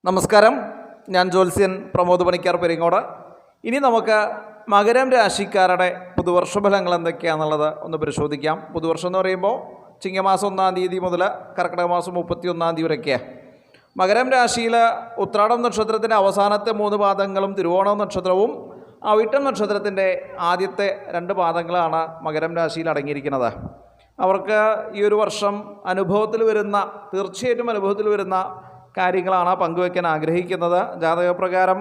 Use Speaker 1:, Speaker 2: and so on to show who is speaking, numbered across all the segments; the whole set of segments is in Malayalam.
Speaker 1: നമസ്കാരം, ഞാൻ ജ്യോത്സ്യൻ പ്രമോദ് പണിക്കർ പെരിങ്ങോട്. ഇനി നമുക്ക് മകരം രാശിക്കാരുടെ പുതുവർഷ ഫലങ്ങൾ എന്തൊക്കെയാണെന്നുള്ളത് ഒന്ന് പരിശോധിക്കാം. പുതുവർഷം എന്ന് പറയുമ്പോൾ ചിങ്ങമാസം 1-ാം തീയതി മുതൽ കർക്കിടക മാസം 31-ാം തീയതി വരെയൊക്കെയാണ്. മകരം രാശിയിൽ ഉത്രാടം നക്ഷത്രത്തിൻ്റെ അവസാനത്തെ 3 പാദങ്ങളും തിരുവോണം നക്ഷത്രവും അവിട്ടം നക്ഷത്രത്തിൻ്റെ ആദ്യത്തെ 2 പാദങ്ങളാണ് മകരം രാശിയിൽ അടങ്ങിയിരിക്കുന്നത്. അവർക്ക് ഈ ഒരു വർഷം തീർച്ചയായിട്ടും അനുഭവത്തിൽ വരുന്ന കാര്യങ്ങളാണ് പങ്കുവയ്ക്കാൻ ആഗ്രഹിക്കുന്നത്. ജാതകപ്രകാരം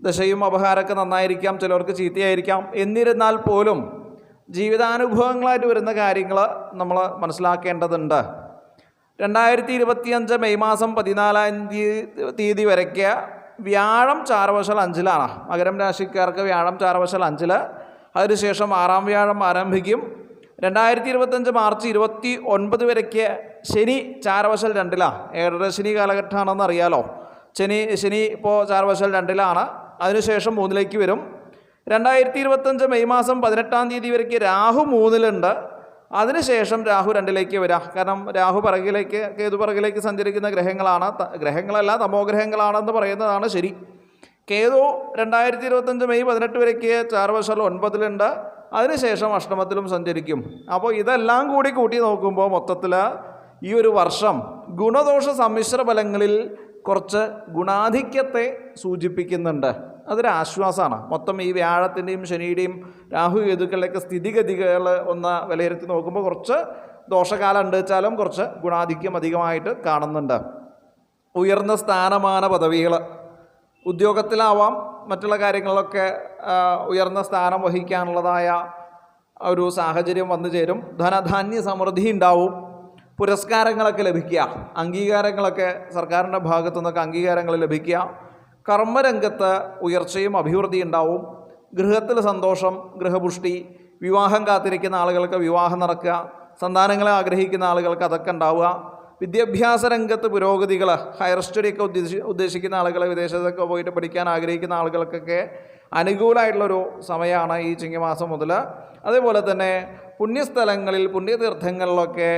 Speaker 1: ദശയും അപഹാരമൊക്കെ നന്നായിരിക്കാം, ചിലർക്ക് ചീത്തയായിരിക്കാം. എന്നിരുന്നാൽ പോലും ജീവിതാനുഭവങ്ങളായിട്ട് വരുന്ന കാര്യങ്ങൾ നമ്മൾ മനസ്സിലാക്കേണ്ടതുണ്ട്. 2025 മെയ് മാസം 14-ാം തീയതി വരയ്ക്ക് വ്യാഴം ചാരവശാൽ 5-ലാണ്. മകരം രാശിക്കാർക്ക് വ്യാഴം ചാരവശാൽ 5-ൽ, അതിനുശേഷം 6-ാം വ്യാഴം ആരംഭിക്കും. 2025 മാർച്ച് 29 വരയ്ക്ക് ശനി ചാരവശാൽ 2-ലാണ്. 7 ശനി കാലഘട്ടമാണെന്ന് അറിയാലോ. ശനി ഇപ്പോൾ ചാരവശാൽ 2-ലാണ്. അതിനുശേഷം 3-ലേക്ക് വരും. 2025 മെയ് മാസം 18-ാം തീയതി വരയ്ക്ക് രാഹു 3-ലുണ്ട്. അതിനുശേഷം രാഹു 2-ലേക്ക് വരാം. കാരണം രാഹു കേതു പിറകിലേക്ക് സഞ്ചരിക്കുന്ന ഗ്രഹങ്ങളല്ല, തമോഗ്രഹങ്ങളാണെന്ന് പറയുന്നതാണ് ശരി. കേതു 2025 മെയ് 18 വരയ്ക്ക് ചാരവശാൽ 9-ലുണ്ട്. അതിനുശേഷം അഷ്ടമത്തിലും സഞ്ചരിക്കും. അപ്പോൾ ഇതെല്ലാം കൂട്ടി നോക്കുമ്പോൾ മൊത്തത്തിൽ ഈ ഒരു വർഷം ഗുണദോഷ സമ്മിശ്ര ഫലങ്ങളിൽ കുറച്ച് ഗുണാധിക്യത്തെ സൂചിപ്പിക്കുന്നുണ്ട്. അതൊരാശ്വാസമാണ്. മൊത്തം ഈ വ്യാഴത്തിൻ്റെയും ശനിയുടെയും രാഹു കേതുക്കളുടെയൊക്കെ സ്ഥിതിഗതികൾ ഒന്ന് വിലയിരുത്തി നോക്കുമ്പോൾ കുറച്ച് ദോഷകാലം ഉണ്ട് വെച്ചാലും കുറച്ച് ഗുണാധിക്യം അധികമായിട്ട് കാണുന്നുണ്ട്. ഉയർന്ന സ്ഥാനമാന പദവികൾ, ഉദ്യോഗത്തിലാവാം, മറ്റുള്ള കാര്യങ്ങളിലൊക്കെ ഉയർന്ന സ്ഥാനം വഹിക്കാനുള്ളതായ ഒരു സാഹചര്യം വന്നു ചേരും. ധനധാന്യ സമൃദ്ധി ഉണ്ടാവും. പുരസ്കാരങ്ങളൊക്കെ ലഭിക്കുക, അംഗീകാരങ്ങളൊക്കെ സർക്കാരിൻ്റെ ഭാഗത്തു നിന്നൊക്കെ അംഗീകാരങ്ങൾ ലഭിക്കുക. കർമ്മരംഗത്ത് ഉയർച്ചയും അഭിവൃദ്ധി ഉണ്ടാവും. ഗൃഹത്തിൽ സന്തോഷം, ഗൃഹപുഷ്ടി, വിവാഹം കാത്തിരിക്കുന്ന ആളുകൾക്ക് വിവാഹം നടക്കുക, സന്താനങ്ങളെ ആഗ്രഹിക്കുന്ന ആളുകൾക്ക് അതൊക്കെ ഉണ്ടാവുക. വിദ്യാഭ്യാസ രംഗത്ത് പുരോഗതികൾ, ഹയർ സ്റ്റഡിയൊക്കെ ഉദ്ദേശിക്കുന്ന ആളുകൾ, വിദേശത്തൊക്കെ പോയിട്ട് പഠിക്കാൻ ആഗ്രഹിക്കുന്ന ആളുകൾക്കൊക്കെ അനുകൂലമായിട്ടുള്ളൊരു സമയമാണ് ഈ ചിങ്ങമാസം മുതൽ. അതേപോലെ തന്നെ പുണ്യസ്ഥലങ്ങളിൽ, പുണ്യതീർത്ഥങ്ങളിലൊക്കെ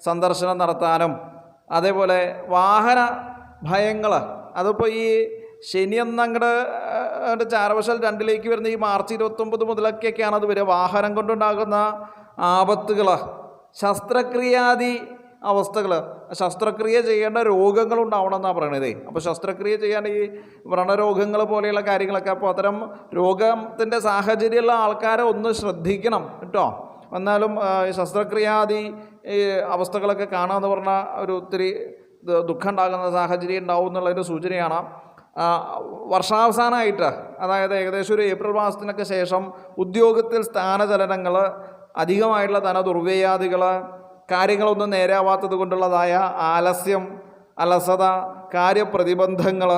Speaker 1: സന്ദർശനം നടത്താനും, അതേപോലെ വാഹന ഭയങ്ങൾ, അതിപ്പോൾ ഈ ശനി എന്നങ്ങോട്ട് ചാരവശാൽ 2-ലേക്ക് വരുന്ന ഈ മാർച്ച് 29 മുതലൊക്കെയാണ് അത് വരിക. വാഹനം കൊണ്ടുണ്ടാകുന്ന ആപത്തുകൾ, ശസ്ത്രക്രിയാദി അവസ്ഥകൾ, ശസ്ത്രക്രിയ ചെയ്യേണ്ട രോഗങ്ങളുണ്ടാവണമെന്നാണ് പറയണത്. അപ്പോൾ ശസ്ത്രക്രിയ ചെയ്യാൻ ഈ വ്രണരോഗങ്ങൾ പോലെയുള്ള കാര്യങ്ങളൊക്കെ, അപ്പോൾ അത്തരം രോഗത്തിൻ്റെ സാഹചര്യമുള്ള ആൾക്കാരെ ഒന്ന് ശ്രദ്ധിക്കണം കേട്ടോ. എന്നാലും ശസ്ത്രക്രിയാദി അവസ്ഥകളൊക്കെ കാണാമെന്ന് പറഞ്ഞാൽ ഒത്തിരി ദുഃഖം ഉണ്ടാകുന്ന സാഹചര്യം ഉണ്ടാവും എന്നുള്ളതിൻ്റെ സൂചനയാണ്. വർഷാവസാനമായിട്ട്, അതായത് ഏകദേശം ഒരു ഏപ്രിൽ മാസത്തിനൊക്കെ ശേഷം ഉദ്യോഗത്തിൽ സ്ഥാനചലനങ്ങൾ, അധികമായിട്ടുള്ള ധനദുർവ്യയാദികൾ, കാര്യങ്ങളൊന്നും നേരെയാവാത്തത് കൊണ്ടുള്ളതായ ആലസ്യം, അലസത, കാര്യപ്രതിബന്ധങ്ങൾ,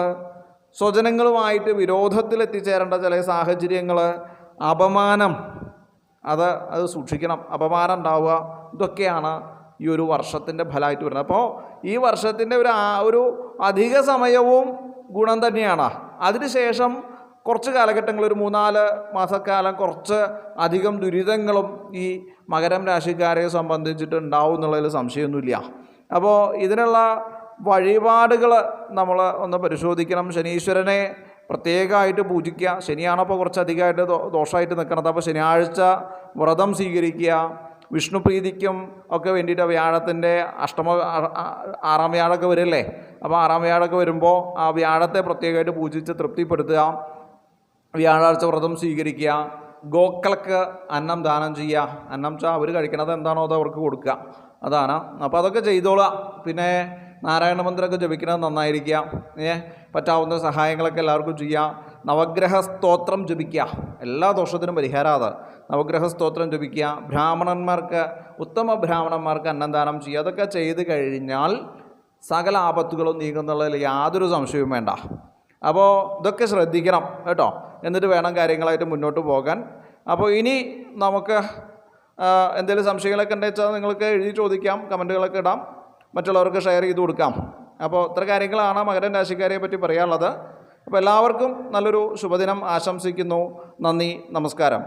Speaker 1: സ്വജനങ്ങളുമായിട്ട് വിരോധത്തിലെത്തിച്ചേരേണ്ട ചില സാഹചര്യങ്ങൾ, അപമാനം, അത് സൂക്ഷിക്കണം. അപമാനം ഉണ്ടാവുക, ഇതൊക്കെയാണ് ഈ ഒരു വർഷത്തിൻ്റെ ഫലമായിട്ട് വരുന്നത്. അപ്പോൾ ഈ വർഷത്തിൻ്റെ ഒരു അധിക സമയവും ഗുണം തന്നെയാണ്. അതിനുശേഷം കുറച്ച് കാലഘട്ടങ്ങൾ, ഒരു 3-4 മാസക്കാലം കുറച്ച് അധികം ദുരിതങ്ങളും ഈ മകരം രാശിക്കാരെ സംബന്ധിച്ചിട്ട് ഉണ്ടാവും എന്നുള്ളതിൽ സംശയമൊന്നുമില്ല. അപ്പോൾ ഇതിനുള്ള വഴിപാടുകൾ നമ്മൾ ഒന്ന് പരിശോധിക്കണം. ശനീശ്വരനെ പ്രത്യേകമായിട്ട് പൂജിക്കുക. ശനിയാണപ്പോൾ കുറച്ച് അധികമായിട്ട് ദോഷമായിട്ട് നിൽക്കുന്നത്. അപ്പോൾ ശനിയാഴ്ച വ്രതം സ്വീകരിക്കുക. വിഷ്ണു പ്രീതിക്കും ഒക്കെ വേണ്ടിയിട്ട് വ്യാഴത്തിൻ്റെ 6-ാം വ്യാഴമൊക്കെ വരില്ലേ. അപ്പോൾ 6-ാം വ്യാഴമൊക്കെ വരുമ്പോൾ ആ വ്യാഴത്തെ പ്രത്യേകമായിട്ട് പൂജിച്ച് തൃപ്തിപ്പെടുത്തുക. വ്യാഴാഴ്ച വ്രതം സ്വീകരിക്കുക. ഗോക്കൾക്ക് അന്നം ദാനം ചെയ്യുക. അന്നം അവർ കഴിക്കണത് എന്താണോ അത് അവർക്ക് കൊടുക്കുക, അതാണ്. അപ്പോൾ അതൊക്കെ ചെയ്തോളുക. പിന്നെ നാരായണ മന്ത്രമൊക്കെ ജപിക്കുന്നത് നന്നായിരിക്കുക. പറ്റാവുന്ന സഹായങ്ങളൊക്കെ എല്ലാവർക്കും ചെയ്യുക. നവഗ്രഹ സ്തോത്രം ജപിക്കുക. എല്ലാ ദോഷത്തിനും പരിഹാരം അത്. നവഗ്രഹ സ്തോത്രം ജപിക്കുക. ഉത്തമ ബ്രാഹ്മണന്മാർക്ക് അന്നദാനം ചെയ്യുക. അതൊക്കെ ചെയ്ത് കഴിഞ്ഞാൽ സകല ആപത്തുകളും നീങ്ങുന്നുള്ളതിൽ യാതൊരു സംശയവും വേണ്ട. അപ്പോൾ ഇതൊക്കെ ശ്രദ്ധിക്കണം കേട്ടോ. എന്നിട്ട് വേണം കാര്യങ്ങളായിട്ട് മുന്നോട്ട് പോകാൻ. അപ്പോൾ ഇനി നമുക്ക് എന്തെങ്കിലും സംശയങ്ങളൊക്കെ ഉണ്ടെന്ന് വെച്ചാൽ നിങ്ങൾക്ക് എഴുതി ചോദിക്കാം, കമൻറ്റുകളൊക്കെ ഇടാം, മറ്റുള്ളവർക്ക് ഷെയർ ചെയ്ത് കൊടുക്കാം. അപ്പോൾ ഇത്ര കാര്യങ്ങളാണ് മകരം രാശിക്കാരെ പറ്റി പറയാനുള്ളത്. അപ്പോൾ എല്ലാവർക്കും നല്ലൊരു ശുഭദിനം ആശംസിക്കുന്നു. നന്ദി, നമസ്കാരം.